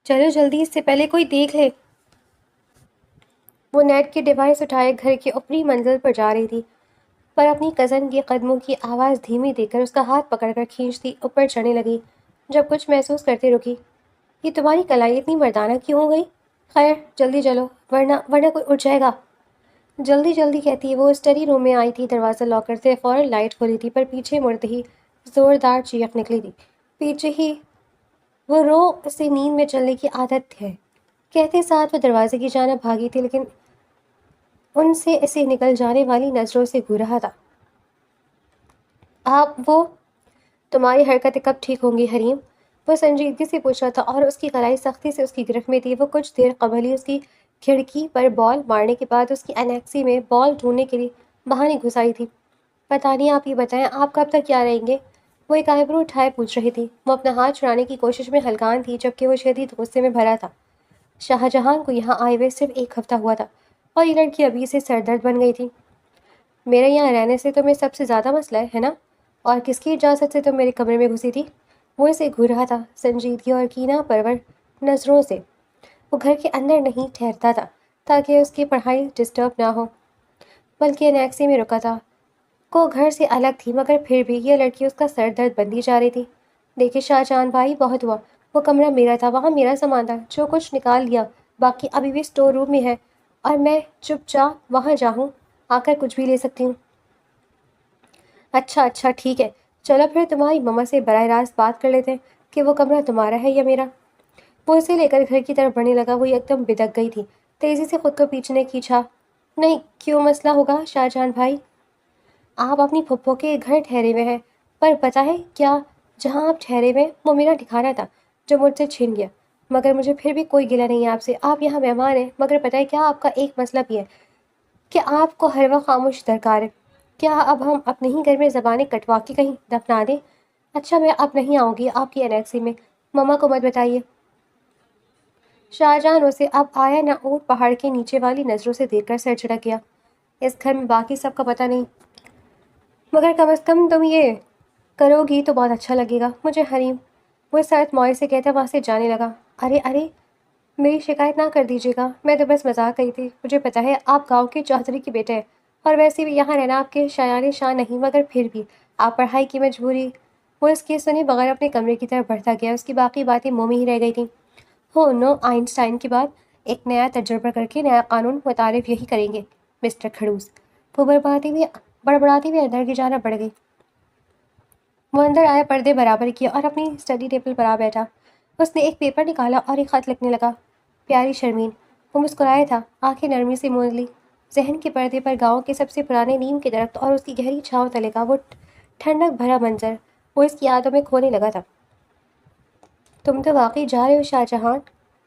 چلو جلدی، اس سے پہلے کوئی دیکھ لے۔ وہ نیٹ کی ڈیوائس اٹھائے گھر کی اوپری منزل پر جا رہی تھی، پر اپنی کزن کے قدموں کی آواز دھیمی دے کر اس کا ہاتھ پکڑ کر کھینچتی اوپر چڑھنے لگی۔ جب کچھ محسوس کرتے رکی، یہ تمہاری کلائی اتنی مردانہ کیوں ہو گئی؟ خیر جلدی چلو، ورنہ کوئی اٹھ جائے گا۔ جلدی جلدی کہتی وہ اسٹڈی روم میں آئی تھی، دروازہ لاک کرتے فوراً لائٹ کھولی تھی، پر پیچھے مڑتے ہی زوردار چیخ نکلی تھی۔ پیچھے ہی وہ رو اسے نیند میں چلنے کی عادت ہے، کہتے ساتھ وہ دروازے کی جانب بھاگی تھی، لیکن ان سے اسے نکل جانے والی نظروں سے گھور رہا تھا۔ وہ تمہاری حرکتیں کب ٹھیک ہوں گی حریم؟ وہ سنجیدگی سے پوچھ رہا تھا، اور اس کی کلائی سختی سے اس کی گرفت میں تھی۔ وہ کچھ دیر قبل ہی اس کی کھڑکی پر بال مارنے کے بعد اس کی انیکسی میں بال ڈھونڈنے کے لیے بہانے گھس آئی تھی۔ پتہ نہیں، آپ یہ بتائیں، آپ کب تک کیا رہیں گے؟ وہ ایک آئیبرو اٹھائے پوچھ رہی تھی۔ وہ اپنا ہاتھ چھڑانے کی کوشش میں ہلکان تھی، جبکہ وہ شدید غصے میں بھرا تھا۔ شاہ جہان کو یہاں آئے ہوئے صرف ایک ہفتہ ہوا تھا، اور یہ لڑکی ابھی سے سردرد بن گئی تھی۔ میرے یہاں رہنے سے تمہیں سب سے زیادہ مسئلہ ہے نا؟ اور کس کی اجازت سے تم میرے کمرے میں گھسی تھی؟ وہ اسے گھور رہا تھا، سنجیدگی اور کینہ پرور نظروں سے۔ وہ گھر کے اندر نہیں ٹھہرتا تھا تاکہ اس کی پڑھائی ڈسٹرب نہ ہو، بلکہ انیکسی میں رکا تھا کو گھر سے الگ تھی، مگر پھر بھی یہ لڑکی اس کا سر درد بنتی جا رہی تھی۔ دیکھیے شاہ جہان بھائی، بہت ہوا، وہ کمرہ میرا تھا، وہاں میرا سامان تھا، جو کچھ نکال لیا، باقی ابھی بھی اسٹور روم میں ہے، اور میں چپ چاپ وہاں جاؤں آ کر کچھ بھی لے سکتی ہوں۔ اچھا ٹھیک ہے، چلو پھر تمہاری مما سے براہ راست بات کر لیتے ہیں کہ وہ کمرہ تمہارا ہے یا میرا۔ وہ اسے لے کر گھر کی طرف بڑھنے لگا۔ وہ ایک دم بدک گئی تھی، تیزی سے خود کو پیچھنے کی چھا۔ نہیں، کیوں مسئلہ ہوگا شاہ جہان بھائی؟ آپ اپنی پھپھو کے گھر ٹھہرے ہوئے ہیں، پر پتہ ہے کیا، جہاں آپ ٹھہرے ہوئے وہ میرا ٹھکانہ تھا جو مجھ سے چھن گیا، مگر مجھے پھر بھی کوئی گلہ نہیں ہے آپ سے۔ آپ یہاں مہمان ہیں، مگر پتہ ہے کیا، آپ کا ایک مسئلہ بھی ہے کہ آپ کو ہر وقت خاموش درکار ہے۔ کیا اب ہم اپنے ہی گھر میں زبانیں کٹوا کے کہیں دفنا دیں؟ اچھا میں اب نہیں آؤں گی آپ کی انیکسی میں، مما کو مت بتائیے۔ شاہجہاں اسے اب آیا نہ اونٹ پہاڑ کے نیچے والی نظروں سے دیکھ کر سر جھٹک گیا۔ اس گھر میں باقی سب کا پتہ نہیں، مگر کم از کم تم یہ کرو گی تو بہت اچھا لگے گا مجھے حریم۔ وہ سرد موئے سے کہتا وہاں سے جانے لگا۔ ارے میری شکایت نہ کر دیجیے گا، میں تو بس مذاق کری تھی۔ مجھے پتہ ہے آپ گاؤں کے چودھری کے بیٹے ہیں، اور ویسے بھی یہاں رہنا آپ کے شایان شان نہیں، مگر پھر بھی آپ پڑھائی کی مجبوری۔ وہ اس کے سنے بغیر اپنے کمرے کی طرف بڑھتا گیا، اس کی باقی باتیں منہ میں ہی رہ گئی تھیں۔ ہو نو، آئنسٹائن کے بعد ایک نیا تجربہ کر کے نیا قانون متعارف یہی کریں گے مسٹر کھڑوس۔ وہ بڑبڑاتی ہوئی اندر کی جانب بڑھ گئی۔ وہ اندر آیا، پردے برابر کیا اور اپنی اسٹڈی ٹیبل پر آ بیٹھا۔ اس نے ایک پیپر نکالا اور ایک خط لکھنے لگا۔ پیاری شرمین۔ وہ مسکرایا تھا، آنکھیں نرمی سے موند لی۔ ذہن کے پردے پر گاؤں کے سب سے پرانے نیم کے درخت اور اس کی گہری چھاؤں تلے کا وہ ٹھنڈک بھرا منظر وہ اس کی یادوں میں کھونے لگا تھا۔ تم تو واقعی جا رہے ہو شاہ جہان؟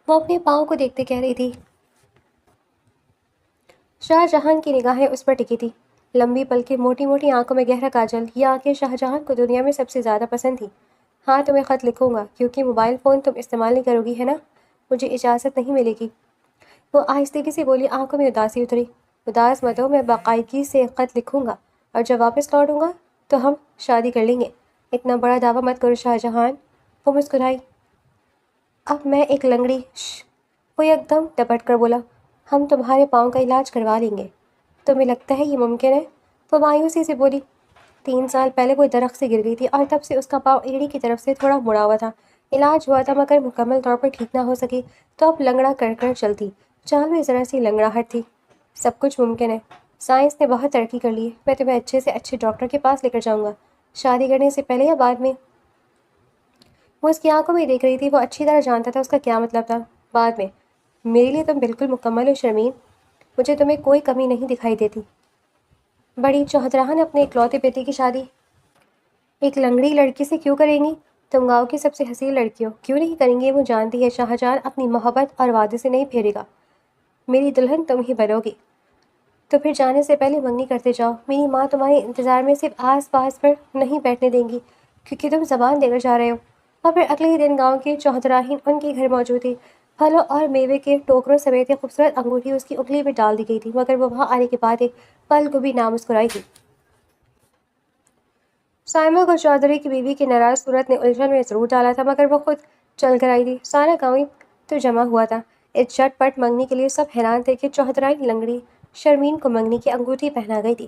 وہ اپنے پاؤں کو دیکھتے کہہ رہی تھی۔ شاہ جہان کی نگاہیں اس پر ٹکی تھی، لمبی پلکیں، موٹی موٹی آنکھوں میں گہرا کاجل۔ یہ آنکھیں شاہ جہان کو دنیا میں سب سے زیادہ پسند تھیں۔ ہاں تمہیں خط لکھوں گا، کیونکہ موبائل فون تم استعمال نہیں کرو گی ہے نا؟ مجھے اجازت نہیں ملے گی۔ وہ آہستگی سے بولی، آنکھوں میں اداسی اتری۔ اداس مت ہو، میں باقاعدگی سے خط لکھوں گا، اور جب واپس لوٹوں گا تو ہم شادی کر لیں گے۔ اتنا بڑا دعویٰ مت کرو شاہ جہان۔ وہ مسکرائی۔ اب میں ایک لنگڑی وہ ایک دم ٹپٹ کر بولا، ہم تمہارے پاؤں کا علاج کروا لیں گے۔ تمہیں لگتا ہے یہ ممکن ہے؟ وہ مایوسی سے بولی۔ 3 سال پہلے وہ درخت سے گر گئی تھی، اور تب سے اس کا پاؤں ایڑی کی طرف سے تھوڑا مڑا ہوا تھا۔ علاج ہوا تھا، مگر مکمل طور پر ٹھیک نہ ہو سکی، تو اب لنگڑا کر چلتی۔ چال میں ذرا سی لنگڑاہٹ تھی۔ سب کچھ ممکن ہے، سائنس نے بہت ترقی کر لی ہے۔ میں تمہیں اچھے سے اچھے ڈاکٹر کے پاس لے کر جاؤں گا، شادی کرنے سے پہلے یا بعد میں۔ وہ اس کی آنکھوں میں دیکھ رہی تھی، وہ اچھی طرح جانتا تھا اس کا کیا مطلب تھا۔ بعد میں؟ میرے لیے تم بالکل مکمل ہو شرمین، مجھے تمہیں کوئی کمی نہیں دکھائی دیتی۔ بڑی چوہدراہن اپنے اکلوتے بیٹے کی شادی ایک لنگڑی لڑکی سے کیوں کریں گی؟ تم گاؤں کی سب سے حسین لڑکی ہو، کیوں نہیں کریں گے؟ وہ جانتی ہے شاہ جہان اپنی محبت اور وعدے سے نہیں پھیرے گا۔ میری دلہن تم ہی بنو گی، تو پھر جانے سے پہلے منگنی کرتے جاؤ۔ میری ماں تمہارے انتظار میں صرف آس پاس پر نہیں بیٹھنے دیں گی، کیونکہ تم زبان دے کر جا رہے ہو۔ اور پھر اگلے ہی دن گاؤں کی چوہدراہن ان کے گھر موجود تھی۔ پھلوں اور میوے کے ٹوکروں سمیت ایک خوبصورت انگوٹھی اس کی انگلی میں ڈال دی گئی تھی، مگر وہ وہاں آنے کے بعد ایک پل کو بھی نہ مسکرائی تھی۔ سائمہ کو چودھری کی بیوی کی ناراض صورت نے الجھن میں ضرور ڈالا تھا، مگر وہ خود چل کر آئی تھی۔ سارا گاؤں تو جمع ہوا تھا۔ اس جھٹ پٹ منگنی کے لیے سب حیران تھے کہ چوہدرائن لنگڑی شرمین کو منگنی کی انگوٹھی پہنا گئی تھی۔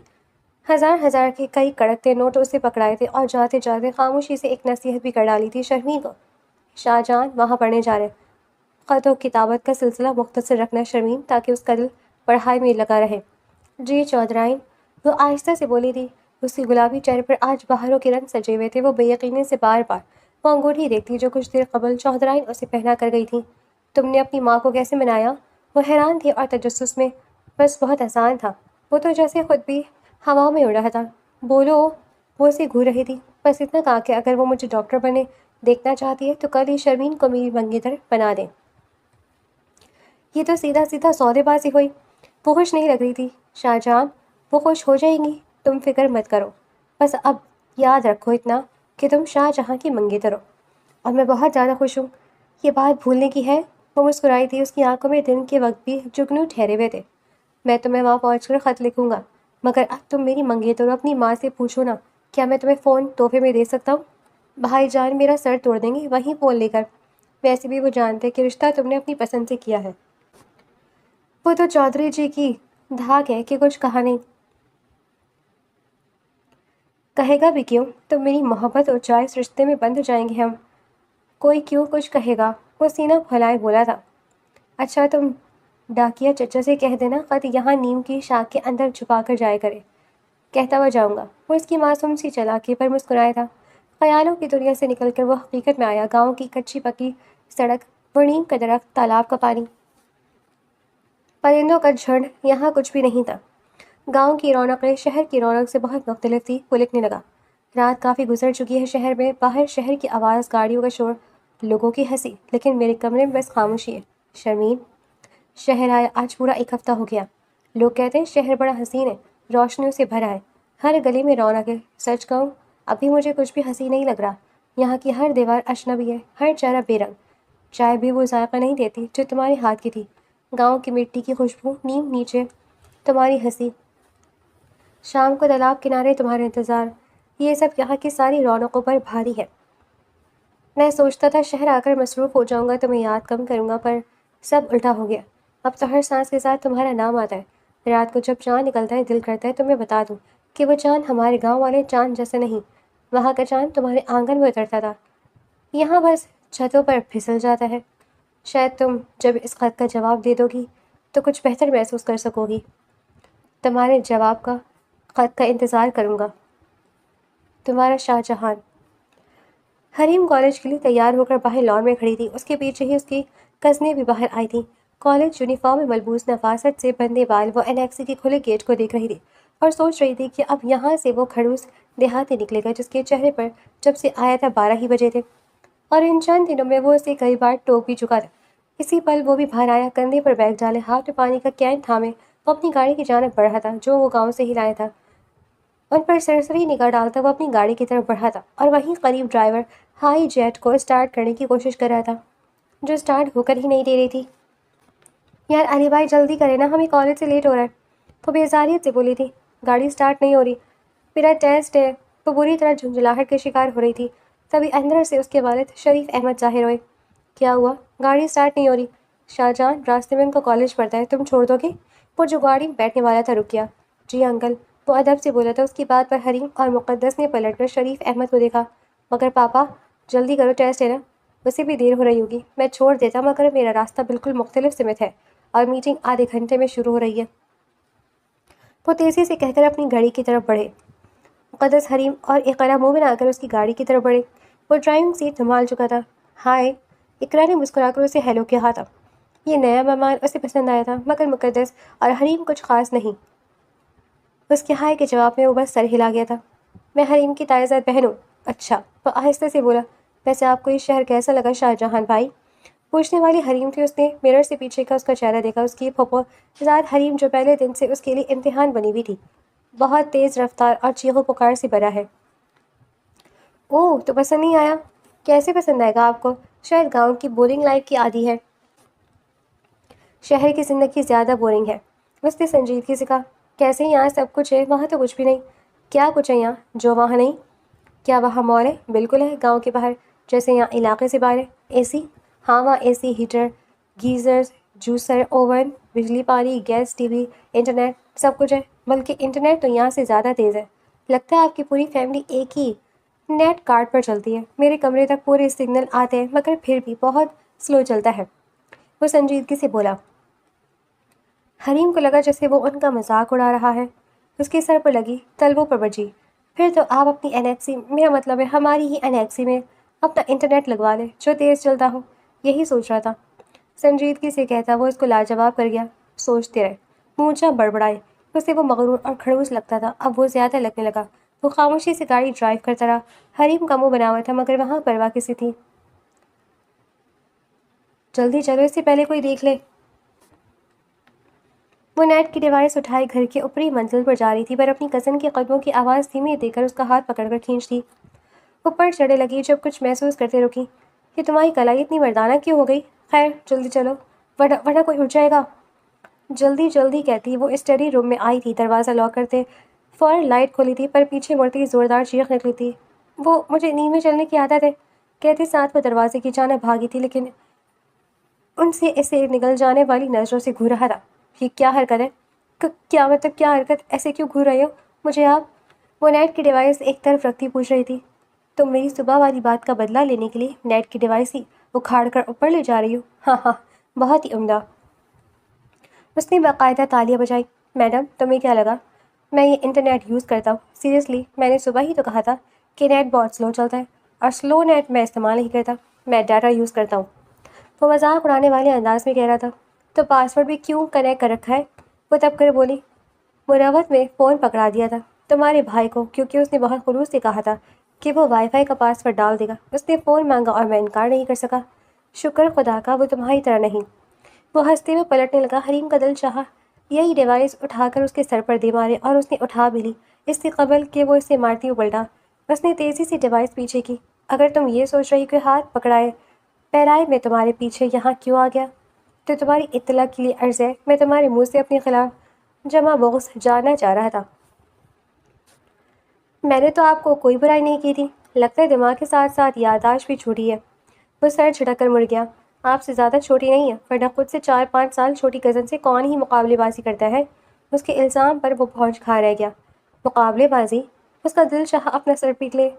ہزار کے کئی کڑکتے نوٹ اسے پکڑائے تھے اور جاتے جاتے خاموشی سے ایک نصیحت بھی کر ڈالی تھی شرمین کو۔ شاہ جہاں وہاں پڑھنے جا رہے، خط و کتابت کا سلسلہ مختصر رکھنا شرمین، تاکہ اس کا دل پڑھائی میں لگا رہے۔ جی چودھرائن، وہ آہستہ سے بولی تھی۔ اس کے گلابی چہرے پر آج بہاروں کے رنگ سجے ہوئے تھے۔ وہ بے یقینی سے بار بار وہ انگوٹھی دیکھتی جو کچھ دیر قبل چودھرائن اسے پہنا کر گئی تھی۔ تم نے اپنی ماں کو کیسے منایا؟ وہ حیران تھی اور تجسس میں بس بہت آسان تھا، وہ تو جیسے خود بھی ہواؤں میں اڑ رہا تھا۔ بولو، وہ اسے گھور رہی تھی۔ بس اتنا کہا کہ اگر وہ مجھے ڈاکٹر بنے دیکھنا چاہتی ہے تو کل ہی شرمین کو میری منگیتر بنا دیں۔ یہ تو سیدھا سیدھا سودے بازی ہوئی۔ وہ خوش نہیں لگ رہی تھی۔ شاہ جہاں، وہ خوش ہو جائیں گی، تم فکر مت کرو۔ بس اب یاد رکھو اتنا کہ تم شاہ جہاں کی منگیتر ہو، اور میں بہت زیادہ خوش ہوں۔ یہ بات بھولنے کی ہے؟ وہ مسکرائی تھی۔ اس کی آنکھوں میں دن کے وقت بھی جگنو ٹھہرے ہوئے تھے۔ میں تمہیں وہاں پہنچ کر خط لکھوں گا، مگر اب تم میری منگیتر ہو۔ اپنی ماں سے پوچھو نا، کیا میں تمہیں فون تحفے میں دے سکتا ہوں؟ بھائی جان میرا سر توڑ دیں گے وہیں فون لے کر۔ ویسے بھی وہ جانتے کہ رشتہ تم نے اپنی پسند سے کیا ہے۔ وہ تو چودھری جی کی دھاک ہے کہ کچھ کہا نہیں۔ کہے گا بھی کیوں؟ تم میری محبت اور جائز رشتے میں بندھ جائیں گے ہم۔ کوئی کیوں کچھ کہے گا؟ وہ سینہ پھیلائے بولا تھا۔ اچھا تم ڈاکیا چچا سے کہہ دینا خط یہاں نیم کی شاخ کے اندر چھپا کر جائے کرے۔ کہتا ہوا جاؤں گا۔ وہ اس کی معصوم سی چالاکی پر مسکرایا تھا۔ خیالوں کی دنیا سے نکل کر وہ حقیقت میں آیا۔ گاؤں کی کچی پکی سڑک، وہ نیم کا درخت، تالاب کا پانی، پرندوں کا جھنڈ، یہاں کچھ بھی نہیں تھا۔ گاؤں کی رونقیں شہر کی رونق سے بہت مختلف تھی۔ وہ لکھنے لگا۔ رات کافی گزر چکی ہے شہر میں، باہر شہر کی آواز، گاڑیوں کا شور، لوگوں کی ہنسی، لیکن میرے کمرے میں بس خاموشی ہے۔ شرمین، شہر آیا آج پورا ایک ہفتہ ہو گیا۔ لوگ کہتے ہیں شہر بڑا حسین ہے، روشنیوں سے بھرا ہے، ہر گلی میں رونق ہے۔ سچ کہوں، ابھی مجھے کچھ بھی حسین نہیں لگ رہا۔ یہاں کی ہر دیوار اجنبی ہے، ہر چہرہ بے رنگ، چائے بھی وہ ذائقہ نہیں دیتی جو تمہارے ہاتھ کی تھی۔ گاؤں کی مٹی کی خوشبو، نیم نیچے تمہاری ہنسی، شام کو تالاب کنارے تمہارا انتظار، یہ سب یہاں کی ساری رونقوں پر بھاری ہے۔ میں سوچتا تھا شہر آ کر مصروف ہو جاؤں گا، تمہیں یاد کم کروں گا، پر سب الٹا ہو گیا۔ اب تو ہر سانس کے ساتھ تمہارا نام آتا ہے۔ رات کو جب چاند نکلتا ہے دل کرتا ہے تمہیں بتا دوں کہ وہ چاند ہمارے گاؤں والے چاند جیسا نہیں، وہاں کا چاند تمہارے آنگن میں اترتا تھا، یہاں بس چھتوں پر پھسل جاتا ہے۔ شاید تم جب اس خط کا جواب دے دو گی تو کچھ بہتر محسوس کر سکو گی۔ تمہارے جواب کا خط کا انتظار کروں گا، تمہارا شاہ جہان۔ حریم کالج کے لیے تیار ہو کر باہر لان میں کھڑی تھی۔ اس کے پیچھے ہی اس کی کزنیں بھی باہر آئی تھیں۔ کالج یونیفارم میں ملبوس نفاست سے بندے بال، وہ انیکسی کے کھلے گیٹ کو دیکھ رہی تھی اور سوچ رہی تھی کہ اب یہاں سے وہ کھڑوس دیہاتی نکلے گا جس کے چہرے پر جب سے آیا تھا 12 ہی بجے تھے، اور ان چند دنوں میں وہ اسے کئی بار ٹوک بھی چکا تھا۔ اسی پل وہ بھی باہر آیا، کندھے پر بیگ ڈالے، ہاتھ میں پانی کا کین تھامے وہ اپنی گاڑی کی جانب بڑھا تھا جو وہ گاؤں سے ہی لایا تھا۔ ان پر سرسری نگاہ ڈالتا وہ اپنی گاڑی کی طرف بڑھا تھا، اور وہیں قریب ڈرائیور ہائی جیٹ کو اسٹارٹ کرنے کی کوشش کر رہا تھا جو اسٹارٹ ہو کر ہی نہیں دے رہی تھی۔ یار علی بھائی جلدی کرے نا، ہمیں کالج سے لیٹ ہو رہا ہے، وہ بیزاریت سے بولی تھی۔ گاڑی اسٹارٹ نہیں ہو رہی، میرا ٹیسٹ ہے۔ وہ بری طرح جھنجھلاہٹ کے شکار ہو رہی تھی۔ تبھی اندر سے اس کے والد شریف احمد ظاہر ہوئے۔ کیا ہوا؟ گاڑی اسٹارٹ نہیں ہو رہی۔ شاہ جان، راستے میں ان کا کالج پڑتا ہے، تم چھوڑ دو گے؟ وہ جو گاڑی میں بیٹھنے والا تھا رک گیا۔ جی انکل، وہ ادب سے بولا تھا۔ اس کی بات پر حریم اور مقدس نے پلٹ کر شریف احمد کو دیکھا۔ مگر پاپا جلدی کرو، ٹیسٹ ہے نا، اسے بھی دیر ہو رہی ہوگی۔ میں چھوڑ دیتا مگر میرا راستہ بالکل مختلف سمت ہے اور میٹنگ آدھے گھنٹے میں شروع ہو رہی ہے۔ وہ تیزی سے کہہ کر اپنی گھڑی کی طرف بڑھے۔ مقدس، حریم اور اقرا منہ بنا کر اس کی گاڑی کی طرف بڑھے۔ وہ ڈرائیونگ سیٹ سنبھال چکا تھا۔ ہائے، اقرا نے مسکرا کر اسے ہیلو کہا تھا۔ یہ نیا مہمان اسے پسند آیا تھا، مگر مقدس اور حریم کچھ خاص نہیں۔ اس کے ہائے کے جواب میں وہ بس سر ہلا گیا تھا۔ میں حریم کی تائزد بہن ہوں۔ اچھا، وہ آہستہ سے بولا۔ ویسے آپ کو یہ شہر کیسا لگا شاہ جہان بھائی؟ پوچھنے والی حریم تھی۔ اس نے مرر سے پیچھے کا اس کا چہرہ دیکھا۔ اس کی پھپھو زاد حریم جو پہلے دن سے اس کے لیے امتحان بنی ہوئی تھی، بہت تیز رفتار اور چیخو پکار سے بھرا ہے۔ اوہ، تو پسند نہیں آیا؟ کیسے پسند آئے گا آپ کو؟ شاید گاؤں کی بورنگ لائف کی عادی ہے، شہر کی زندگی زیادہ بورنگ ہے۔ اس نے سنجیدگی سے کہا۔ کیسے یہاں سب کچھ ہے، وہاں تو کچھ بھی نہیں۔ کیا کچھ ہے یہاں جو وہاں نہیں؟ کیا وہاں مال ہے؟ بالکل ہے، گاؤں کے باہر جیسے یہاں علاقے سے باہر ہے۔ اے سی؟ ہاں، وہاں اے سی، ہیٹر، گیزرز، جوسر، اوون، بجلی، پانی، گیس، ٹی وی، انٹرنیٹ، سب کچھ ہے۔ بلکہ انٹرنیٹ تو یہاں سے زیادہ تیز ہے۔ لگتا ہے آپ کی پوری فیملی ایک ہی نیٹ کارڈ پر چلتی ہے۔ میرے کمرے تک پورے سگنل آتے ہیں مگر پھر بھی بہت سلو چلتا ہے، وہ سنجیدگی سے بولا۔ حریم کو لگا جیسے وہ ان کا مذاق اڑا رہا ہے۔ اس کے سر پر لگی تلووں پر بجی۔ پھر تو آپ اپنی انیکسی، میرا مطلب ہے ہماری ہی انیکسی میں اپنا انٹرنیٹ لگوا لے جو تیز چلتا ہو۔ یہی سوچ رہا تھا، سنجیدگی سے کہتا وہ اس کو لاجواب کر گیا۔ سوچتے رہے، مونچھا بڑبڑائے۔ اسے وہ مغرور اور کھڑوس لگتا تھا، اب وہ زیادہ لگنے لگا۔ وہ خاموشی سے گاڑی ڈرائیو کرتا رہا۔ حریم کا منہ بنا ہوا تھا مگر وہاں پرواہ کسی تھی۔ جلدی چلو، اس سے پہلے کوئی دیکھ لے۔ وہ نیٹ کی ڈیوائس اٹھائے گھر کے اوپری منزل پر جا رہی تھی، پر اپنی کزن کے قدموں کی آواز دھیمی دے کر اس کا ہاتھ پکڑ کر کھینچتی۔ اوپر چڑھنے لگی، جب کچھ محسوس کرتے رکی کہ تمہاری کلائی اتنی مردانہ کیوں ہو گئی؟ خیر جلدی چلو، ورنہ کوئی اٹھ جائے گا۔ جلدی جلدی کہتی وہ اسٹڈی روم میں آئی تھی۔ دروازہ لاک کرتے فوراً لائٹ کھولی تھی، پر پیچھے مڑتی زوردار چیخ نکلی تھی۔ وہ مجھے نیند میں چلنے کی عادت ہے کہتے ساتھ وہ دروازے کی جانب بھاگی تھی، لیکن ان سے اسے نگل جانے والی نظروں سے گھور رہا تھا۔ یہ کیا حرکت ہے؟ کیا مطلب کیا حرکت؟ ایسے کیوں گھور رہے ہو مجھے آپ؟ وہ نیٹ کی ڈیوائس ایک طرف رکھتی پوچھ رہی تھی۔ تم میری صبح والی بات کا بدلہ لینے کے لیے نیٹ کی ڈیوائس ہی اکھاڑ کر اوپر لے جا رہی ہو؟ ہاں ہاں، بہت ہی عمدہ۔ اس نے باقاعدہ تالیاں بجائی۔ میڈم تمہیں کیا لگا میں یہ انٹرنیٹ یوز کرتا ہوں؟ سیریسلی میں نے صبح ہی تو کہا تھا کہ نیٹ بہت سلو چلتا ہے، اور سلو نیٹ میں استعمال نہیں کرتا، میں ڈاٹا یوز کرتا ہوں۔ وہ مذاق اڑانے والے انداز میں کہہ رہا تھا۔ تو پاسورڈ بھی کیوں کنیکٹ کر رکھا ہے؟ وہ تب کر بولی۔ مراوت میں فون پکڑا دیا تھا تمہارے بھائی کو، کیونکہ اس نے بہت خلوص سے کہا تھا کہ وہ وائی فائی کا پاسورڈ ڈال دے گا۔ اس نے فون مانگا اور میں انکار نہیں کر سکا۔ شکر خدا کا وہ تمہاری طرح نہیں۔ وہ ہنستے ہوئے پلٹنے لگا۔ حریم کا دل چاہا یہی ڈیوائس اٹھا کر اس کے سر پر دے مارے، اور اس نے اٹھا بھی لی اس سے قبل کہ وہ اسے مارتی ہوئی پلٹا۔ اس نے تیزی سے ڈیوائس پیچھے کی۔ اگر تم یہ سوچ رہی کہ ہاتھ پکڑائے پہرائے میں تمہارے پیچھے یہاں کیوں آ گیا تو تمہاری اطلاع کے لیے عرض ہے میں تمہارے منہ سے اپنے خلاف جمع بغض جاننا چاہ رہا تھا۔ میں نے تو آپ کو کوئی برائی نہیں کی تھی۔ لگتا ہے دماغ کے ساتھ ساتھ یادداشت بھی چھوٹی ہے۔ وہ سر جھٹک کر مڑ گیا۔ آپ سے زیادہ چھوٹی نہیں ہے، ورنہ خود سے 4-5 سال چھوٹی کزن سے کون ہی مقابلے بازی کرتا ہے؟ اس کے الزام پر وہ بھونج کھا رہ گیا۔ مقابلے بازی؟ اس کا دل چاہا اپنا سر پیٹ لے،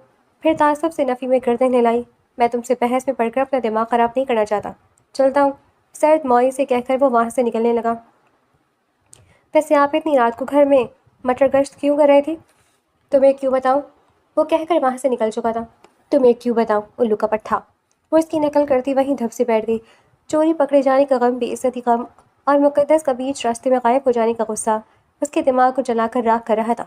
پھر تعصب سے نفی میں گردن ہلائی۔ میں تم سے بحث میں پڑھ کر اپنا دماغ خراب نہیں کرنا چاہتا، چلتا ہوں۔ سرد موئی سے کہہ کر وہ وہاں سے نکلنے لگا۔ ویسے آپ اتنی رات کو گھر میں مٹر گشت کیوں کر رہے تھے؟ تمہیں کیوں بتاؤں؟ وہ کہہ کر وہاں سے نکل چکا تھا۔ تمہیں کیوں بتاؤں الو کا پٹھا؟ وہ اس کی نقل کرتی وہیں دھپ سے بیٹھ گئی۔ چوری پکڑے جانے کا غم، بے عزتی غم، اور مقدس کا بیچ راستے میں غائب ہو جانے کا غصہ اس کے دماغ کو جلا کر راکھ کر رہا تھا۔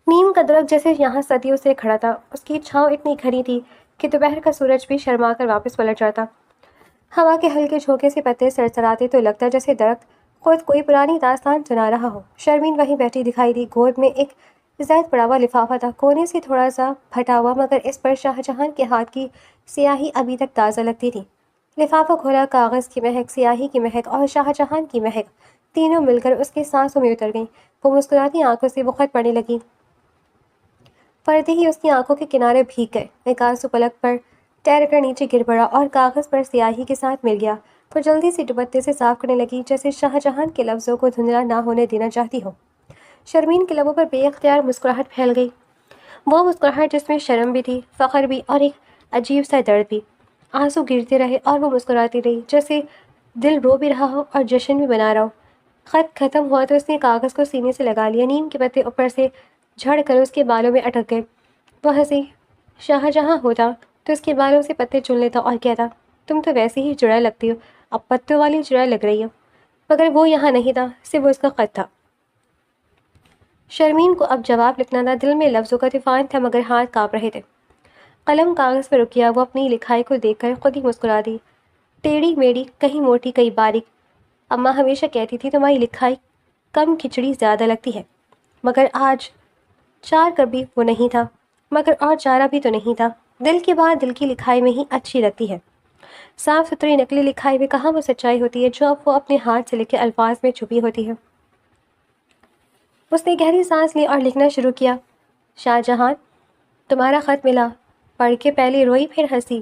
نیم کا درخت جیسے یہاں صدیوں سے کھڑا تھا۔ اس کی چھاؤں اتنی گھنی تھی کہ دوپہر کا سورج بھی شرما کر واپس پلٹ جاتا۔ ہوا کے ہلکے جھونکے سے پتے سرسراتے تو لگتا جیسے درخت خود کوئی پرانی داستان سنا رہا ہو۔ شرمین وہیں بیٹھی دکھائی دی۔ گود میں ایک زید پڑا ہوا لفافہ تھا، کونے سے تھوڑا سا پھٹا ہوا، مگر اس پر شاہ جہان کے ہاتھ کی سیاہی ابھی تک تازہ لگتی تھی۔ لفافہ کھولا، کاغذ کی مہک، سیاہی کی مہک اور شاہ جہان کی مہک تینوں مل کر اس کے سانسوں میں اتر گئیں۔ وہ مسکراتی آنکھوں سے وہ خط پڑھنے لگی۔ پڑھتے ہی اس کی آنکھوں کے کنارے بھیگ گئے۔ ایک آنسو پلک پر ٹہر کر نیچے گر پڑا اور کاغذ پر سیاہی کے ساتھ مل گیا۔ وہ جلدی سے دوپٹے سے صاف کرنے لگی، جیسے شاہ جہان کے لفظوں کو دھندلا نہ ہونے دینا چاہتی ہو۔ شرمین کے لبوں پر بے اختیار مسکراہٹ پھیل گئی، وہ مسکراہٹ جس میں شرم بھی تھی، فخر بھی، اور ایک عجیب سا درد بھی۔ آنسو گرتے رہے اور وہ مسکراتی رہی، جیسے دل رو بھی رہا ہو اور جشن بھی منا رہا ہو۔ خط ختم ہوا تو اس نے کاغذ کو سینے سے لگا لیا۔ نیم کے پتے اوپر سے جھڑ کر اس کے بالوں میں اٹک گئے۔ وہ ہنسی۔ شاہ جہاں ہوتا تو اس کے بالوں سے پتے چن لیتا اور کہتا تم تو ویسے ہی چڑیل لگتی ہو، اب پتوں والی چڑیل لگ رہی ہو۔ مگر وہ یہاں نہیں تھا، صرف اس کا خط تھا۔ شرمین کو اب جواب لکھنا تھا۔ دل میں لفظوں کا طوفان تھا مگر ہاتھ کانپ رہے تھے۔ قلم کاغذ پر رک گیا۔ وہ اپنی لکھائی کو دیکھ کر خود ہی مسکرا دی۔ ٹیڑھی میڑھی، کہیں موٹی کہیں باریک۔ اماں ہمیشہ کہتی تھی تمہاری لکھائی کم کھچڑی زیادہ لگتی ہے، مگر آج چار کر بھی وہ نہیں تھا، مگر اور چارہ بھی تو نہیں تھا۔ دل کی بات دل کی لکھائی میں ہی اچھی لگتی ہے۔ صاف ستھری نقلی لکھائی میں کہاں وہ سچائی ہوتی ہے جو اب وہ اپنے ہاتھ سے لکھے الفاظ میں چھپی ہوتی ہے۔ اس نے گہری سانس لی اور لکھنا شروع کیا۔ شاہ جہان، تمہارا خط ملا۔ پڑھ کے پہلے روئی پھر ہنسی۔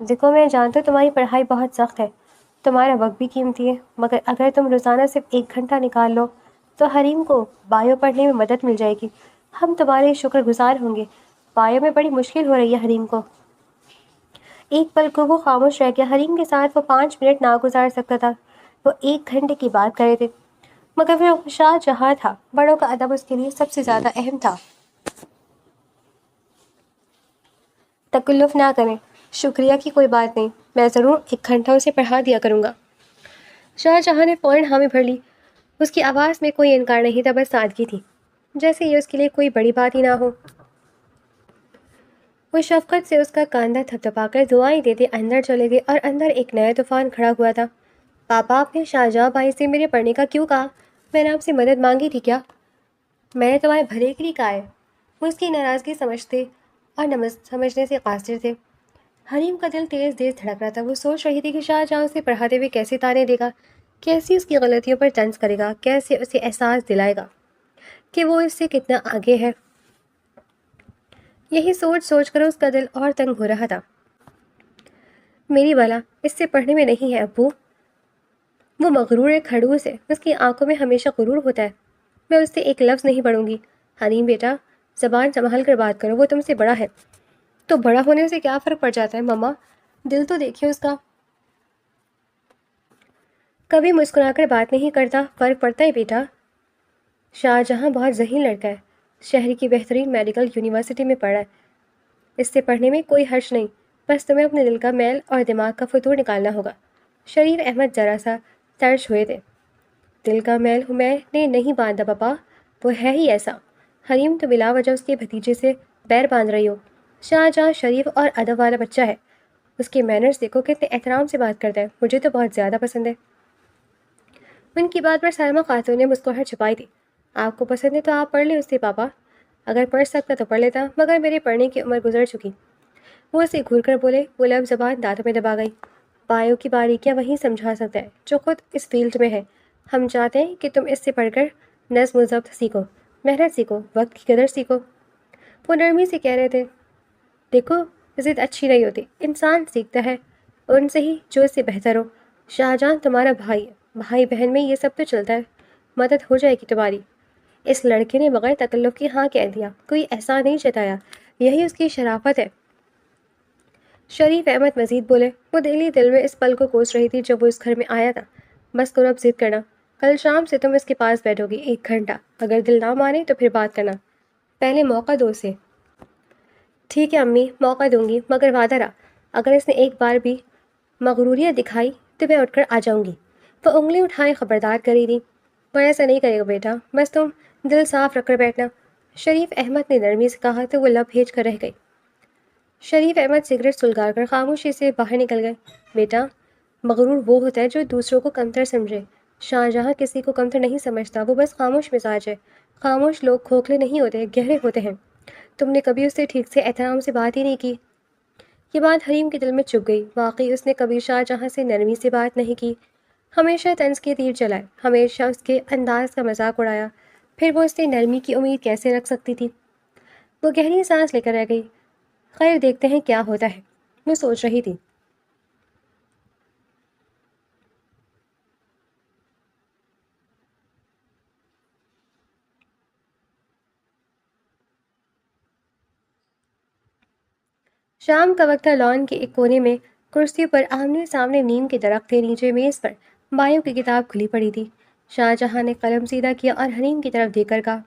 دیکھو میں جانتا ہوں تمہاری پڑھائی بہت سخت ہے، تمہارا وقت بھی قیمتی ہے، مگر اگر تم روزانہ صرف 1 گھنٹہ نکال لو تو حریم کو بایو پڑھنے میں مدد مل جائے گی۔ ہم تمہارے شکر گزار ہوں گے۔ بایو میں بڑی مشکل ہو رہی ہے حریم کو۔ ایک پل کو وہ خاموش رہ گیا۔ حریم کے ساتھ وہ 5 منٹ نہ گزار سکتا تھا، وہ 1 گھنٹے کی بات کرے تھے۔ مگر وہ شاہ جہاں تھا، بڑوں کا ادب اس کے لیے سب سے زیادہ اہم تھا۔ تکلف نہ کریں، شکریہ کی کوئی بات نہیں، میں ضرور 1 گھنٹہ اسے پڑھا دیا کروں گا۔ شاہ جہاں نے فوراً حامی بھر لی۔ اس کی آواز میں کوئی انکار نہیں تھا، بس سادگی تھی، جیسے یہ اس کے لیے کوئی بڑی بات ہی نہ ہو۔ وہ شفقت سے اس کا کاندھا تھپتھپا کر دعائیں دیتے اندر چلے گئے، اور اندر ایک نیا طوفان کھڑا ہوا تھا۔ پاپا، آپ نے شاہجہاں بھائی سے میرے پڑھنے کا کیوں کہا؟ میں نے آپ سے مدد مانگی تھی کیا؟ میں نے تمہارے بھلے کے لیے کہا ہے۔ وہ اس کی ناراضگی سمجھتے اور سمجھنے سے قاصر تھے۔ حریم کا دل تیز تیز دھڑک رہا تھا۔ وہ سوچ رہی تھی کہ شاہ جہاں اسے پڑھاتے ہوئے کیسے طعنے دے گا، کیسے اس کی غلطیوں پر طنز کرے گا، کیسے اسے احساس دلائے گا کہ وہ اس سے کتنا آگے ہے۔ یہی سوچ سوچ کر اس کا دل اور تنگ ہو رہا تھا۔ میری بلا اس سے پڑھنے میں نہیں ہے ابو، وہ مغرور ایک خڑوس ہے، اس کی آنکھوں میں ہمیشہ غرور ہوتا ہے۔ میں اس سے ایک لفظ نہیں پڑھوں گی۔ حریم بیٹا، زبان سنبھال کر بات کرو، وہ تم سے بڑا ہے۔ تو بڑا ہونے سے کیا فرق پڑ جاتا ہے ماما؟ دل تو دیکھیے اس کا، کبھی مسکرا کر بات نہیں کرتا۔ فرق پڑتا ہے بیٹا۔ شاہ جہاں بہت ذہین لڑکا ہے، شہر کی بہترین میڈیکل یونیورسٹی میں پڑھا ہے، اس سے پڑھنے میں کوئی حرج نہیں، بس تمہیں اپنے دل کا میل اور دماغ کا فتور نکالنا ہوگا۔ شریف احمد ذرا سا ترش ہوئے تھے۔ دل کا میل میں نے نہیں باندھا پاپا، وہ ہے ہی ایسا۔ حریم تو بلا وجہ اس کے بھتیجے سے بیر باندھ رہی ہو۔ شاہ جہاں شریف اور ادب والا بچہ ہے، اس کے مینرز دیکھو، کتنے احترام سے بات کرتا ہے، مجھے تو بہت زیادہ پسند ہے۔ ان کی بات پر سائمہ خاتون نے مسکراہٹ چھپائی تھی۔ آپ کو پسند ہے تو آپ پڑھ لیں اس سے پاپا، اگر پڑھ سکتا تو پڑھ لیتا، مگر میرے پڑھنے کی عمر گزر چکی۔ وہ اسے گھور کر بولے۔ وہ لب زبان دانتوں میں دبا گئی۔ بایو کی باریکیاں وہی سمجھا سکتا ہے جو خود اس فیلڈ میں ہے۔ ہم چاہتے ہیں کہ تم اس سے پڑھ کر نظم و ضبط سیکھو، محنت سیکھو، وقت کی قدر سیکھو۔ وہ نرمی سے کہہ رہے تھے، دیکھو ضد اچھی نہیں ہوتی، انسان سیکھتا ہے ان سے ہی جو اس سے بہتر ہو۔ شاہجہاں تمہارا بھائی ہے، بھائی بہن میں یہ سب تو چلتا ہے، مدد ہو جائے گی تمہاری۔ اس لڑکے نے بغیر تکلف کی ہاں کہہ دیا، کوئی ایسا نہیں جتایا، یہی اس کی شرافت ہے۔ شریف احمد مزید بولے۔ وہ دل میں اس پل کو کوس رہی تھی جب وہ اس گھر میں آیا تھا۔ بس کرو اب ضد کرنا، کل شام سے تم اس کے پاس بیٹھو گی 1 گھنٹہ، اگر دل نہ مانے تو پھر بات کرنا، پہلے موقع دو اسے۔ ٹھیک ہے امی، موقع دوں گی، مگر وعدہ رہا اگر اس نے ایک بار بھی مغروریت دکھائی تو میں اٹھ کر آ جاؤں گی۔ وہ انگلی اٹھائے خبردار کری دی۔ وہ ایسا نہیں کرے گا بیٹا، بس تم دل صاف رکھ کر بیٹھنا، شریف احمد نے نرمی سے کہا تو وہ لب بھیج کر رہ گئی۔ شریف احمد سگریٹ سلگا کر خاموشی سے باہر نکل گئے۔ بیٹا، مغرور وہ ہوتا ہے جو دوسروں کو کمتر سمجھے، شاہ جہاں کسی کو کمتر نہیں سمجھتا، وہ بس خاموش مزاج ہے۔ خاموش لوگ کھوکھلے نہیں ہوتے، گہرے ہوتے ہیں۔ تم نے کبھی اس سے ٹھیک سے احترام سے بات ہی نہیں کی۔ یہ بات حریم کے دل میں چبھ گئی۔ واقعی اس نے کبھی شاہ جہاں سے نرمی سے بات نہیں کی، ہمیشہ طنز کے تیر چلائے، ہمیشہ اس کے انداز کا مذاق اڑایا، پھر وہ اس سے نرمی کی امید کیسے رکھ سکتی تھی؟ وہ گہری سانس لے کر رہ گئی۔ خیر دیکھتے ہیں کیا ہوتا ہے، وہ سوچ رہی تھی۔ شام کا وقت تھا۔ لان کے ایک کونے میں کرسیوں پر آمنے سامنے نیم کے درخت تھے، نیچے میز پر بایو کی کتاب کھلی پڑی تھی۔ شاہ جہاں نے قلم سیدھا کیا اور حریم کی طرف دیکھ کر کہا،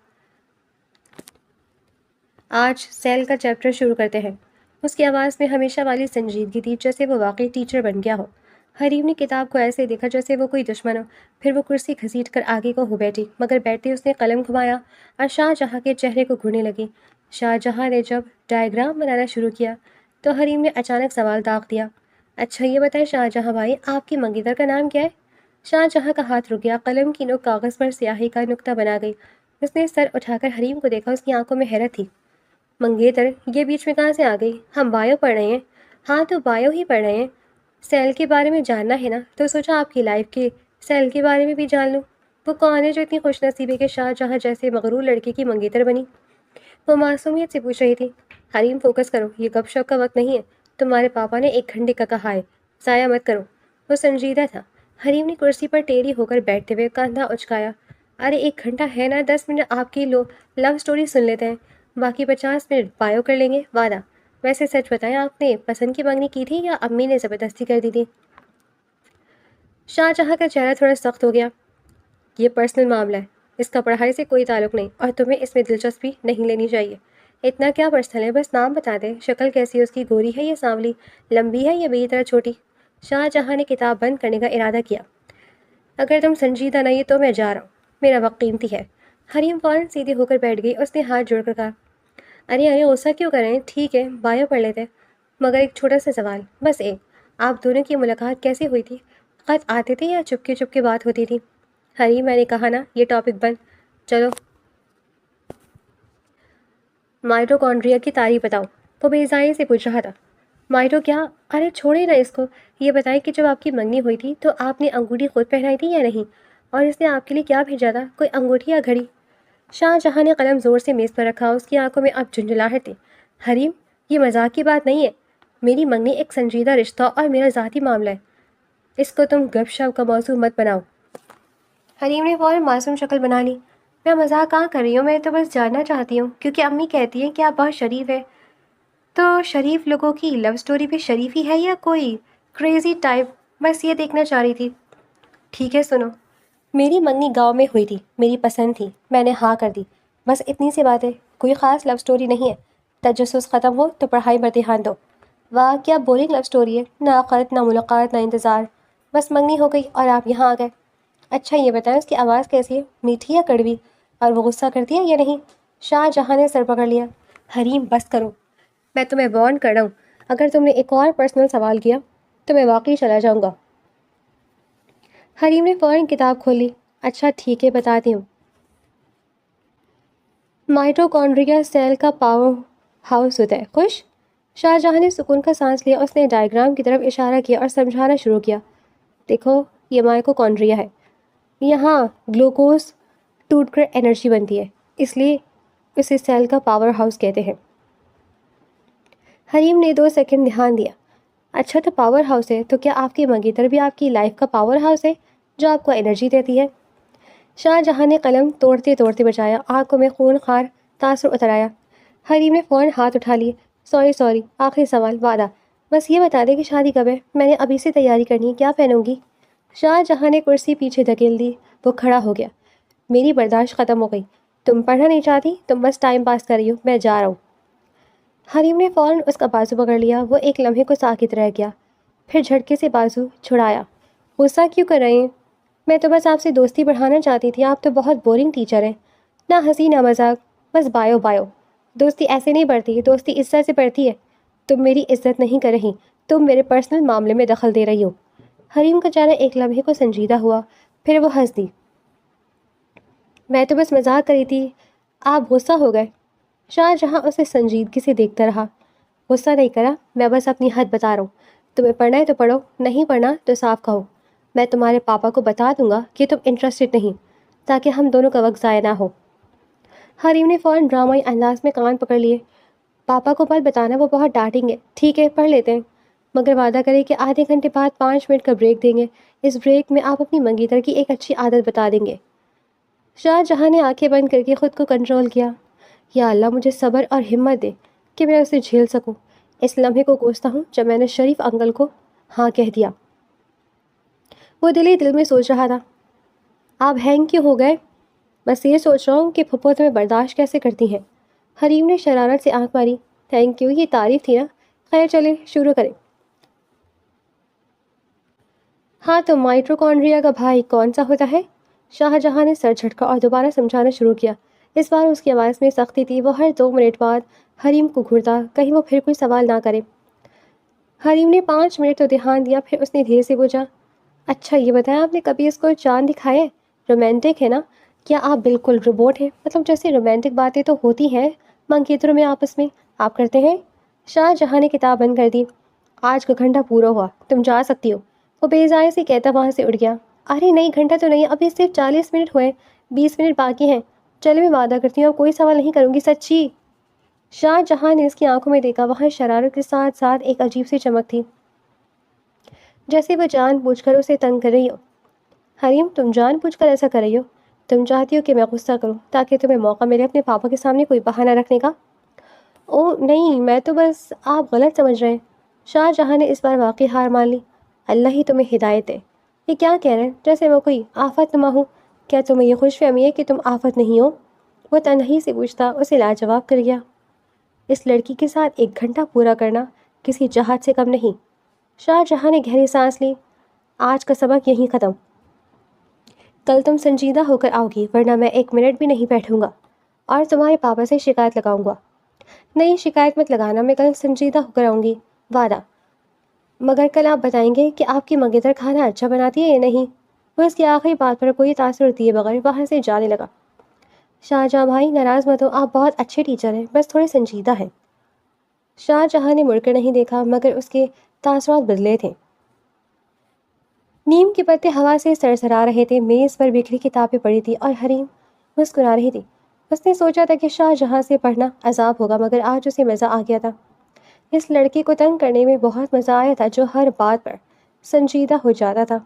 آج سیل کا چیپٹر شروع کرتے ہیں۔ اس کی آواز میں ہمیشہ والی سنجیدگی تھی، جیسے وہ واقعی ٹیچر بن گیا ہو۔ حریم نے کتاب کو ایسے دیکھا جیسے وہ کوئی دشمن ہو، پھر وہ کرسی گھسیٹ کر آگے کو ہو بیٹھی، مگر بیٹھتے اس نے قلم گھمایا اور شاہ جہاں کے چہرے کو گھورنے لگی۔ شاہ جہاں نے جب ڈائیگرام بنانا شروع کیا تو حریم نے اچانک سوال داغ دیا، اچھا یہ بتائیں شاہ جہاں بھائی، آپ کی منگیتر کا نام کیا ہے؟ شاہ جہاں کا ہاتھ رک گیا، قلم کی نوک کاغذ پر سیاہی کا نقطہ بنا گئی۔ اس نے سر اٹھا کر حریم کو دیکھا، اس کی آنکھوں میں حیرت تھی۔ منگیتر یہ بیچ میں کہاں سے آ گئی؟ ہم بایو پڑھ رہے ہیں۔ ہاں تو بایو ہی پڑھ رہے ہیں، سیل کے بارے میں جاننا ہے نا، تو سوچا آپ کی لائف کے سیل کے بارے میں بھی جان لوں۔ وہ کون ہے جو اتنی خوش نصیب ہے کہ شاہ جہاں جیسے مغرور لڑکے کی منگیتر بنی؟ وہ معصومیت سے پوچھ رہی تھی۔ حریم فوکس کرو، یہ گپ شپ کا وقت نہیں ہے، تمہارے پاپا نے 1 گھنٹے کا کہا ہے، ضائع مت کرو۔ وہ سنجیدہ تھا۔ حریم نے کرسی پر ٹیڑھی ہو کر بیٹھتے ہوئے کندھا اچکایا۔ ارے 1 گھنٹہ ہے نا، 10 منٹ آپ کی لو اسٹوری سن لیتے ہیں، باقی 50 منٹ بایو کر لیں گے، وعدہ۔ ویسے سچ بتائیں، آپ نے پسند کی منگنی کی تھی یا امی نے زبردستی کر دی تھی؟ شاہ جہاں کا چہرہ تھوڑا سخت ہو گیا۔ یہ پرسنل معاملہ ہے، اس کا پڑھائی سے کوئی تعلق نہیں، اور تمہیں اس میں دلچسپی نہیں لینی چاہیے۔ اتنا کیا پرسنل ہے، بس نام بتا دیں۔ شکل کیسی ہے اس کی، گوری ہے یا سانولی، لمبی ہے یا میری طرح چھوٹی؟ شاہ جہاں نے کتاب بند کرنے کا ارادہ کیا۔ اگر تم سنجیدہ نہیں تو میں جا رہا ہوں، میرا وقت قیمتی ہے۔ حریم فوراً سیدھی ہو کر بیٹھ گئی۔ اس نے ہاتھ جوڑ کر کہا، ارے غصہ کیوں کر رہے ہیں؟ ٹھیک ہے، بایو پڑھ لیتے، مگر ایک چھوٹا سا سوال، بس ایک۔ آپ دونوں کی ملاقات کیسے ہوئی تھی؟ خط آتے تھے یا چپکے چپکے بات ہوتی تھی؟ حریم، میں نے کہا نا، یہ ٹاپک بند، چلو۔ مائٹوکونڈریا کی تعریف بتاؤ، وہ بیزاری سے پوچھ رہا تھا۔ مائٹو کیا؟ ارے چھوڑے نا اس کو، یہ بتائیں کہ جب آپ کی منگنی ہوئی تھی تو آپ نے انگوٹھی خود پہنائی تھی یا نہیں؟ اور اس نے آپ کے لیے کیا بھیجا تھا، کوئی انگوٹھی یا گھڑی؟ شاہ جہاں نے قلم زور سے میز پر رکھا، اس کی آنکھوں میں اب جھنجھلاہٹ تھی۔ حریم، یہ مذاق کی بات نہیں ہے، میری منگنی ایک سنجیدہ رشتہ اور میرا ذاتی معاملہ ہے، اس کو تم گپ شپ کا موضوع مت بناؤ۔ حریم نے فوراً معصوم شکل بنا لی۔ میں مذاق کہاں کر رہی ہوں، میں تو بس جاننا چاہتی ہوں، کیونکہ امی کہتی ہیں کہ آپ بہت شریف ہیں۔ تو شریف لوگوں کی لو اسٹوری بھی شریف ہی ہے یا کوئی کریزی ٹائپ؟ بس یہ دیکھنا چاہ رہی تھی۔ ٹھیک ہے سنو، میری منگنی گاؤں میں ہوئی تھی، میری پسند تھی، میں نے ہاں کر دی، بس اتنی سی بات ہے، کوئی خاص لو اسٹوری نہیں ہے۔ تجسس ختم ہو تو پڑھائی پر دھیان دو۔ واہ کیا بورنگ لو اسٹوری ہے، نہ عقد، نہ ملاقات، نہ انتظار، بس منگنی ہو گئی اور آپ یہاں آ گئے۔ اچھا یہ بتائیں، اس کی آواز کیسی ہے، میٹھی یا کڑوی؟ اور وہ غصہ کرتی ہے یا نہیں؟ شاہ جہاں نے سر پکڑ لیا۔ حریم بس کرو، میں تمہیں وارن کر رہا ہوں، اگر تم نے ایک اور پرسنل سوال کیا تو میں واقعی چلا جاؤں گا۔ حریم نے فوراً کتاب کھولی۔ اچھا ٹھیک ہے، بتاتی ہوں۔ مائٹوکونڈریا سیل کا پاور ہاؤس ہوتا ہے، خوش؟ شاہ جہاں نے سکون کا سانس لیا۔ اس نے ڈائیگرام کی طرف اشارہ کیا اور سمجھانا شروع کیا۔ دیکھو، یہ مائٹوکونڈریا ہے، یہاں گلوکوز ٹوٹ کر انرجی بنتی ہے، اس لیے اسے سیل کا پاور ہاؤس کہتے ہیں۔ حریم نے 2 سیکنڈ دھیان دیا۔ اچھا تو پاور ہاؤس ہے، تو کیا آپ کی منگیتر بھی آپ کی لائف کا پاور ہاؤس ہے جو آپ کو انرجی دیتی ہے؟ شاہ جہاں نے قلم توڑتے توڑتے بچایا، آنکھوں میں خون خوار تاثر اتر آیا۔ حریم نے فوراً ہاتھ اٹھا لیے۔ سوری، آخری سوال، وعدہ، بس یہ بتا دیں کہ شادی کب ہے، میں نے ابھی سے تیاری کرنی ہے، کیا پہنوں گی؟ شاہ جہاں نے کرسی پیچھے دھکیل دی۔ وہ کھڑا ہو گیا۔ میری برداشت ختم ہو گئی، تم پڑھنا نہیں چاہتی، تم بس ٹائم پاس کر رہی ہو، میں جا رہا ہوں۔ حریم نے فوراً اس کا بازو پکڑ لیا۔ وہ ایک لمحے کو ساکت رہ گیا، پھر جھٹکے سے بازو چھڑایا۔ غصہ کیوں کر رہے ہیں؟ میں تو بس آپ سے دوستی بڑھانا چاہتی تھی، آپ تو بہت بورنگ ٹیچر ہیں، نہ ہنسی نہ مذاق، بس بایو۔ دوستی ایسے نہیں بڑھتی، دوستی عزت سے بڑھتی ہے۔ تم میری عزت نہیں کر رہی، تم میرے پرسنل معاملے میں دخل دے رہی ہو۔ حریم کا چہرہ ایک لمحے کو سنجیدہ ہوا، پھر وہ ہنس دی۔ میں تو بس مذاق کری تھی، آپ غصہ ہو گئے۔ شاہ جہاں اسے سنجیدگی سے دیکھتا رہا۔ غصہ نہیں کرا، میں بس اپنی حد بتا رہا ہوں، تمہیں پڑھنا ہے تو پڑھو، نہیں پڑھنا تو صاف کہو۔ میں تمہارے پاپا کو بتا دوں گا کہ تم انٹرسٹڈ نہیں، تاکہ ہم دونوں کا وقت ضائع نہ ہو۔ حریم نے فوراً ڈرامائی انداز میں کان پکڑ لیے۔ پاپا کو مت بتانا، وہ بہت ڈانٹیں گے۔ ٹھیک ہے، پڑھ لیتے ہیں، مگر وعدہ کریں کہ آدھے گھنٹے بعد 5 منٹ کا بریک دیں گے، اس بریک میں آپ اپنی منگیتر کی ایک اچھی عادت بتا دیں گے۔ شاہ جہاں نے آنکھیں بند کر کے خود کو کنٹرول کیا۔ یا اللہ مجھے صبر اور ہمت دے کہ میں اسے جھیل سکوں۔ اس لمحے کو کوستا ہوں جب میں نے شریف انکل کو ہاں کہہ دیا۔ وہ دل ہی دل میں سوچ رہا تھا، آپ ہینگ کیوں ہو گئے؟ بس یہ سوچ رہا ہوں کہ پھپھو تمہیں برداشت کیسے کرتی ہیں۔ حریم نے شرارت سے آنکھ ماری۔ تھینک یو، یہ تعریف تھی نا، خیر چلیں شروع کریں۔ ہاں تو مائٹوکونڈریا کا بھائی کون سا ہوتا ہے؟ شاہ جہاں نے سر جھٹکا اور دوبارہ سمجھانا شروع کیا۔ اس بار اس کی آواز میں سختی تھی۔ وہ ہر 2 منٹ بعد حریم کو گھورتا، کہیں وہ پھر کوئی سوال نہ کرے۔ حریم نے 5 منٹ تو دھیان دیا، پھر اس نے دھیرے سے پوچھا، اچھا یہ بتائیں، آپ نے کبھی اس کو چاند دکھایا ہے؟ رومانٹک ہے نا؟ کیا آپ بالکل روبوٹ ہیں؟ مطلب جیسے رومانٹک باتیں تو ہوتی ہیں منگیتروں میں آپس میں، آپ کرتے ہیں؟ شاہ جہاں نے کتاب بند کر دی۔ آج کا گھنٹہ پورا ہوا، تم جا سکتی ہو، وہ بے ضائع سے کہتا وہاں سے اٹھ گیا۔ ارے نہیں، گھنٹہ تو نہیں، ابھی صرف 40 منٹ ہوئے، 20 منٹ باقی ہیں۔ چلے میں وعدہ کرتی ہوں اب کوئی سوال نہیں کروں گی، سچی۔ شاہ جہاں نے اس کی آنکھوں میں دیکھا، وہاں شرارت کے ساتھ ساتھ ایک عجیب سی چمک تھی، جیسے وہ جان بوجھ کر اسے تنگ کر رہی ہو۔ حریم، تم جان بوجھ کر ایسا کر رہی ہو؟ تم چاہتی ہو کہ میں غصہ کروں تاکہ تمہیں موقع ملے اپنے پاپا کے سامنے کوئی بہانہ رکھنے کا؟ او نہیں، میں تو بس، آپ غلط سمجھ رہے ہیں۔ شاہ جہاں نے اس بار واقعی ہار مان لی۔ اللہ ہی تمہیں ہدایت دے، یہ کیا کہہ رہے ہیں؟ جیسے وہ کوئی آفت نما ہو۔ کیا تمہیں یہ خوش فہمی ہے کہ تم آفت نہیں ہو؟ وہ تنہائی سے پوچھتا اسے لاجواب کر گیا۔ اس لڑکی کے ساتھ 1 گھنٹہ پورا کرنا کسی جہاد سے کم نہیں۔ شاہ جہاں نے گہری سانس لی۔ آج کا سبق یہیں ختم۔ کل تم سنجیدہ ہو کر آؤ گی، ورنہ میں 1 منٹ بھی نہیں بیٹھوں گا اور تمہارے پاپا سے شکایت لگاؤں گا۔ نہیں، شکایت مت لگانا، میں کل سنجیدہ ہو کر آؤں گی، وعدہ۔ مگر کل آپ بتائیں گے کہ آپ کی منگیتر کھانا اچھا بناتی ہے یا نہیں؟ وہ اس کی آخری بات پر کوئی تاثر دیے بغیر وہاں سے جانے لگا۔ شاہجہاں بھائی، ناراض مت ہو، آپ بہت اچھے ٹیچر ہیں، بس تھوڑے سنجیدہ ہیں۔ شاہ جہاں نے مڑ کر نہیں دیکھا، مگر اس کے تاثرات بدلے تھے۔ نیم کے پتے ہوا سے سرسرا رہے تھے، میز پر بکھری کتابیں پڑی تھی اور حریم مسکرا رہی تھی۔ اس نے سوچا تھا کہ شاہ جہاں سے پڑھنا عذاب ہوگا، مگر آج اسے مزہ آ گیا تھا۔ اس لڑکی کو تنگ کرنے میں بہت مزہ آیا تھا، جو ہر بات پر سنجیدہ ہو جاتا تھا۔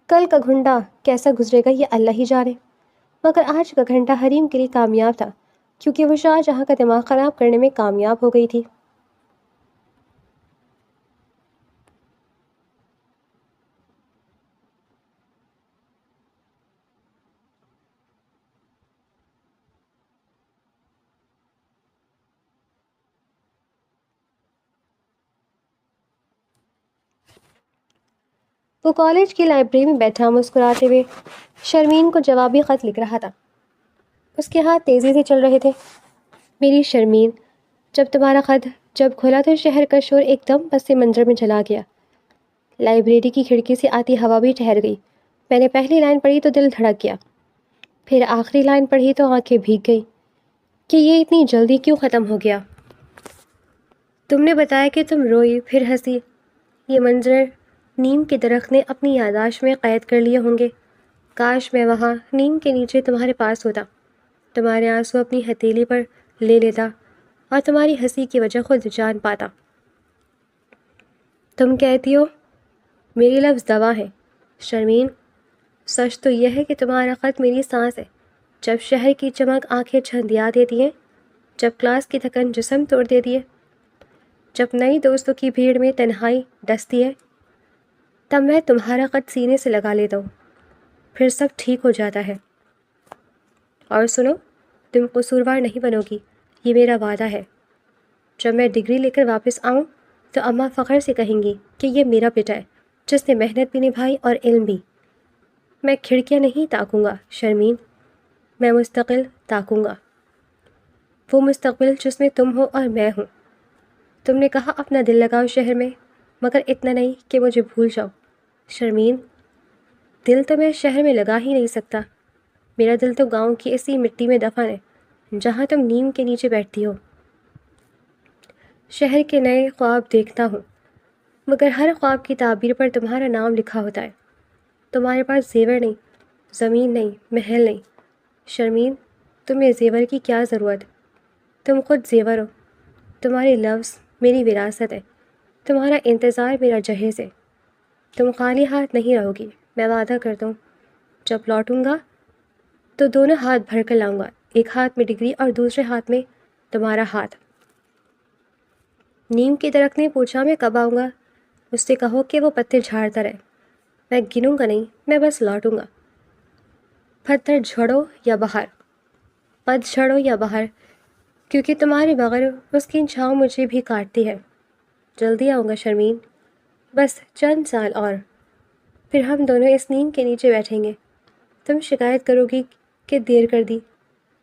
کل کا گھنٹہ کیسا گزرے گا یہ اللہ ہی جانے، مگر آج کا گھنٹہ حریم کے لیے کامیاب تھا، کیونکہ وہ شاہ جہاں کا دماغ خراب کرنے میں کامیاب ہو گئی تھی۔ وہ کالج کی لائبریری میں بیٹھا مسکراتے ہوئے شرمین کو جوابی خط لکھ رہا تھا۔ اس کے ہاتھ تیزی سے چل رہے تھے۔ میری شرمین، جب تمہارا خط جب کھولا تو شہر کا شور ایک دم پس منظر میں چلا گیا۔ لائبریری کی کھڑکی سے آتی ہوا بھی ٹھہر گئی۔ میں نے پہلی لائن پڑھی تو دل دھڑک گیا، پھر آخری لائن پڑھی تو آنکھیں بھیگ گئی کہ یہ اتنی جلدی کیوں ختم ہو گیا۔ تم نے بتایا کہ تم روئی پھر ہنسی۔ یہ منظر نیم کے درخت نے اپنی یادداشت میں قید کر لیے ہوں گے۔ کاش میں وہاں نیم کے نیچے تمہارے پاس ہوتا، تمہارے آنسو اپنی ہتھیلی پر لے لیتا اور تمہاری ہنسی کی وجہ خود جان پاتا۔ تم کہتی ہو میری لفظ دوا ہے شرمین، سچ تو یہ ہے کہ تمہارا خط میری سانس ہے۔ جب شہر کی چمک آنکھیں چھندیا دیتی ہیں، جب کلاس کی تھکن جسم توڑ دیتی ہے، جب نئی دوستوں کی بھیڑ میں تنہائی ڈستی ہے، تب میں تمہارا خط سینے سے لگا لیتا ہوں، پھر سب ٹھیک ہو جاتا ہے۔ اور سنو، تم قصوروار نہیں بنو گی، یہ میرا وعدہ ہے۔ جب میں ڈگری لے کر واپس آؤں تو اماں فخر سے کہیں گی کہ یہ میرا بیٹا ہے، جس نے محنت بھی نبھائی اور علم بھی۔ میں کھڑکیاں نہیں تاکوں گا شرمین، میں مستقل تاکوں گا، وہ مستقبل جس میں تم ہو اور میں ہوں۔ تم نے کہا اپنا دل لگاؤ شہر میں، مگر اتنا نہیں کہ مجھے بھول جاؤ شرمین۔ دل تو میں شہر میں لگا ہی نہیں سکتا، میرا دل تو گاؤں کی اسی مٹی میں دفن ہے جہاں تم نیم کے نیچے بیٹھتی ہو۔ شہر کے نئے خواب دیکھتا ہوں، مگر ہر خواب کی تعبیر پر تمہارا نام لکھا ہوتا ہے۔ تمہارے پاس زیور نہیں، زمین نہیں، محل نہیں شرمین، تمہیں زیور کی کیا ضرورت؟ تم خود زیور ہو، تمہارے لفظ میری وراثت ہے، تمہارا انتظار میرا جہیز ہے۔ تم خالی ہاتھ نہیں رہو گی، میں وعدہ کرتا ہوں۔ جب لوٹوں گا تو دونوں ہاتھ بھر کر لاؤں گا، ایک ہاتھ میں ڈگری اور دوسرے ہاتھ میں تمہارا ہاتھ۔ نیم کے درخت نے پوچھا میں کب آؤں گا؟ اس سے کہو کہ وہ پتے جھاڑتا رہے، میں گنوں گا نہیں، میں بس لوٹوں گا۔ پتھر جھڑو یا باہر، پت جھڑو یا باہر، کیونکہ تمہارے بغیر اس کی چھاؤں مجھے بھی کاٹتی ہے۔ جلدی آؤں گا شرمین، بس چند سال اور، پھر ہم دونوں اس نیم کے نیچے بیٹھیں گے۔ تم شکایت کرو گی کہ دیر کر دی،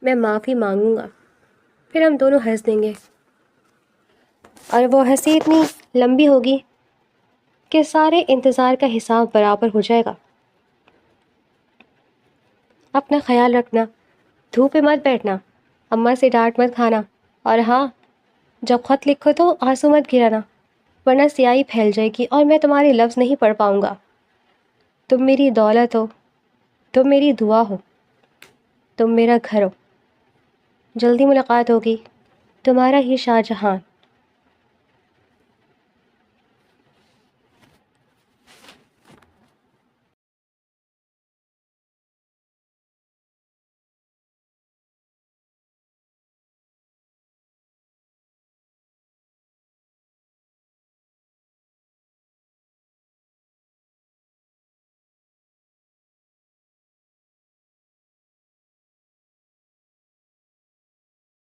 میں معافی مانگوں گا، پھر ہم دونوں ہنس دیں گے، اور وہ ہنسی اتنی لمبی ہوگی کہ سارے انتظار کا حساب برابر ہو جائے گا۔ اپنا خیال رکھنا، دھوپ میں مت بیٹھنا، اماں سے ڈانٹ مت کھانا، اور ہاں، جب خط لکھو تو آنسو مت گرانا، ورنہ سیاہی پھیل جائے گی اور میں تمہارے لفظ نہیں پڑھ پاؤں گا۔ تم میری دولت ہو، تم میری دعا ہو، تم میرا گھر ہو۔ جلدی ملاقات ہوگی۔ تمہارا ہی شاہ جہاں۔